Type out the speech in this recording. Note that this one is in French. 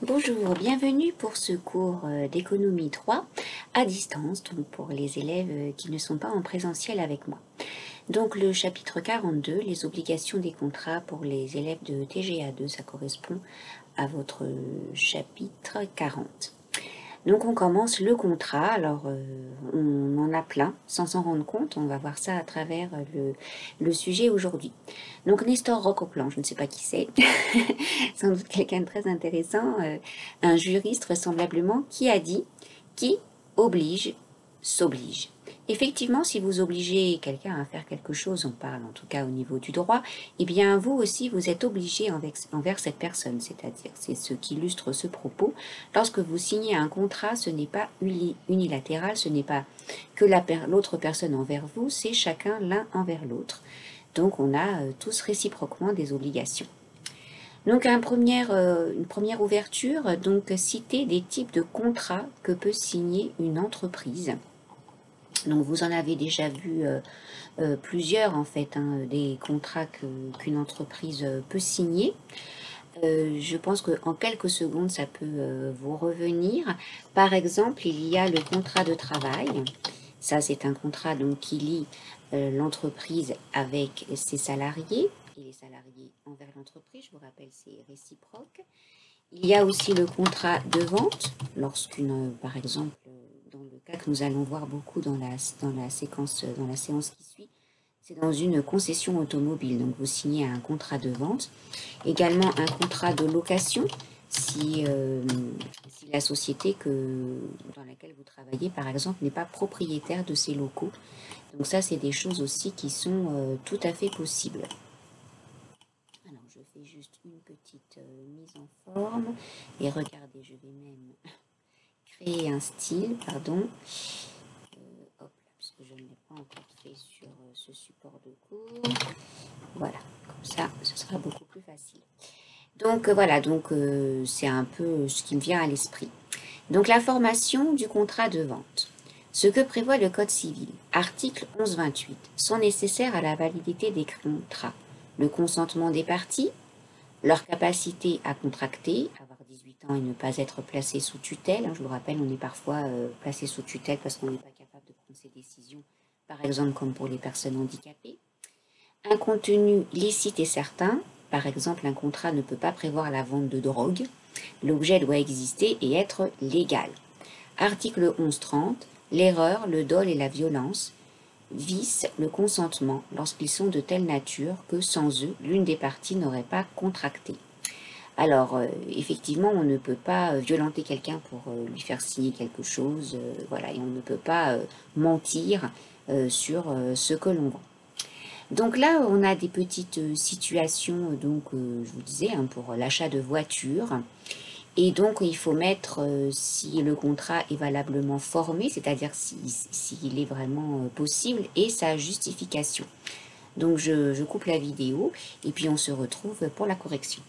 Bonjour, bienvenue pour ce cours d'économie 3 à distance, donc pour les élèves qui ne sont pas en présentiel avec moi. Donc le chapitre 42, les obligations des contrats pour les élèves de TGA2, ça correspond à votre chapitre 40. Donc on commence le contrat, alors on en a plein, sans s'en rendre compte, on va voir ça à travers le sujet aujourd'hui. Donc Nestor Roqueplan, je ne sais pas qui c'est, sans doute quelqu'un de très intéressant, un juriste vraisemblablement, qui a dit « qui oblige, s'oblige ». Effectivement, si vous obligez quelqu'un à faire quelque chose, on parle en tout cas au niveau du droit, eh bien vous aussi vous êtes obligé envers cette personne, c'est-à-dire c'est ce qui illustre ce propos. Lorsque vous signez un contrat, ce n'est pas unilatéral, ce n'est pas que l'autre personne envers vous, c'est chacun l'un envers l'autre. Donc on a tous réciproquement des obligations. Donc une première ouverture, donc citer des types de contrats que peut signer une entreprise. Donc vous en avez déjà vu plusieurs en fait, des contrats qu'une entreprise peut signer. Je pense qu'en quelques secondes, ça peut vous revenir. Par exemple, il y a le contrat de travail. Ça, c'est un contrat donc, qui lie l'entreprise avec ses salariés et les salariés envers l'entreprise. Je vous rappelle, c'est réciproque. Il y a aussi le contrat de vente, par exemple, dans le cas que nous allons voir beaucoup dans la séance qui suit, c'est dans une concession automobile. Donc, vous signez un contrat de vente. Également, un contrat de location, si la société dans laquelle vous travaillez, par exemple, n'est pas propriétaire de ces locaux. Donc, ça, c'est des choses aussi qui sont tout à fait possibles. Alors, je fais juste une petite mise en forme. Et regardez, je vais même créer un style, pardon. Hop, parce que je ne l'ai pas encore fait sur ce support de cours. Voilà, comme ça, ce sera beaucoup plus facile. Donc voilà, c'est un peu ce qui me vient à l'esprit. Donc la formation du contrat de vente. Ce que prévoit le Code civil, article 1128, sont nécessaires à la validité des contrats. Le consentement des parties, leur capacité à contracter, avoir 18 ans et ne pas être placé sous tutelle. Je vous rappelle, on est parfois placé sous tutelle parce qu'on n'est pas capable de prendre ses décisions, par exemple comme pour les personnes handicapées. Un contenu licite et certain, par exemple un contrat ne peut pas prévoir la vente de drogue, l'objet doit exister et être légal. Article 1130, l'erreur, le dol et la violence vissent le consentement lorsqu'ils sont de telle nature que sans eux, l'une des parties n'aurait pas contracté. Alors, effectivement, on ne peut pas violenter quelqu'un pour lui faire signer quelque chose, voilà, et on ne peut pas mentir sur ce que l'on vend. Donc là, on a des petites situations, je vous disais, pour l'achat de voitures. Et donc, il faut mettre si le contrat est valablement formé, c'est-à-dire s'il est vraiment possible, et sa justification. Donc, je coupe la vidéo et puis on se retrouve pour la correction.